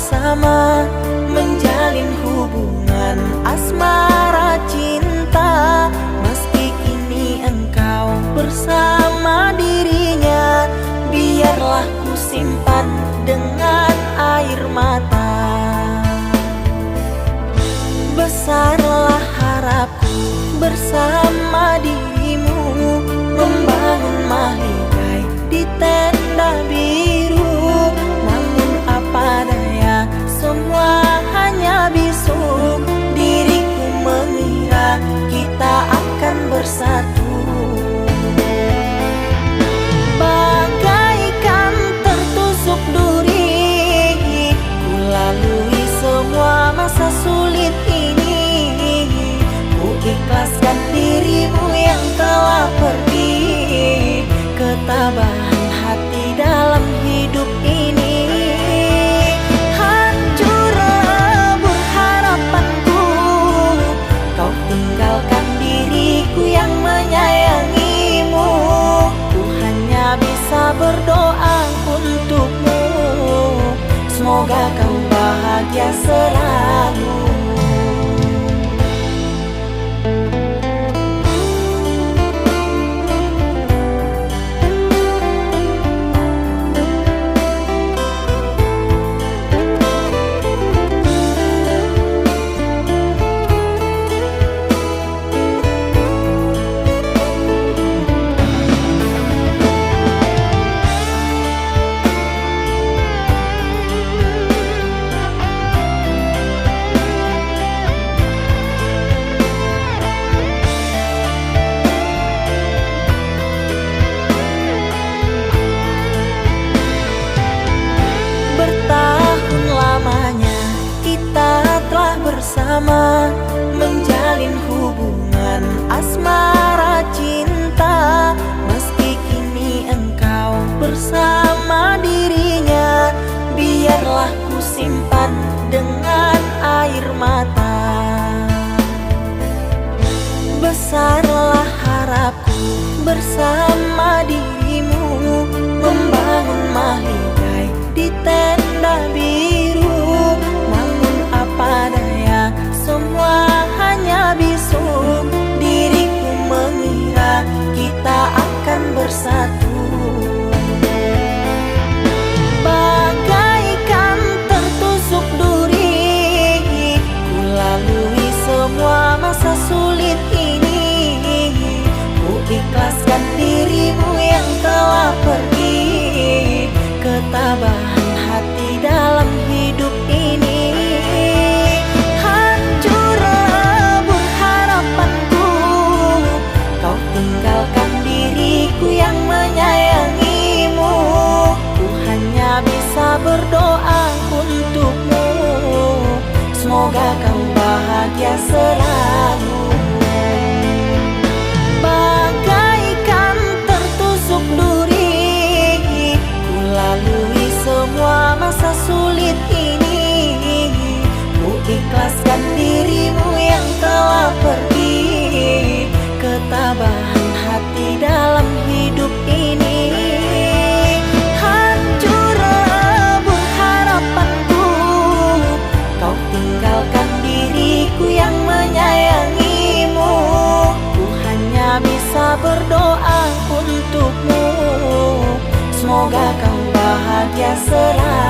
bersama, menjalin hubungan asmara cinta. Meski kini engkau bersama dirinya, biarlah ku simpan dengan air mata. Besarlah harapku bersama dirimu, membangun mahligai di tenda biru. Namun apa daya, semua hanya bisu. Diriku mengira kita akan bersatu, bagaikan tertusuk duri. Ku lalui semua masa sulit ini, ku ikhlaskan dirimu yang telah pergi. Ketabahan hati dalam hidup ini, hancur lebur harapanku. Kau tinggalkan diriku yang menyayangimu. Ku hanya bisa berdoa untukmu, semoga kau bahagia selalu. Bersama, menjalin hubungan asmara cinta. Meski kini engkau bersama dirinya, biarlah ku simpan dengan air mata. Besarlah harapku bersama dirimu, membangun mahligai di tenda biru. Namun apa daya, semua hanya bisu. Diriku mengira kita akan bersatu, bagaikan tertusuk duri. Ku lalui semua masa sulit ini, ku ikhlaskan dirimu yang telah pergi. Ketabahan hati dalam hidup ini, hancur lebur harapanku. Kau tinggalkan diriku yang menyayangimu. Ku hanya bisa berdoa untukmu, semoga kau bahagia selalu. Bagaikan tertusuk duri, ku lalui semua masa sulit ini. Ku ikhlaskan dirimu yang telah pergi. Ketabahan hati dalam hidup ini, hancur lebur harapanku. Kau tinggalkan diriku yang menyayangimu. Ku hanya bisa berdoa untukmu, semoga kau bahagia selalu.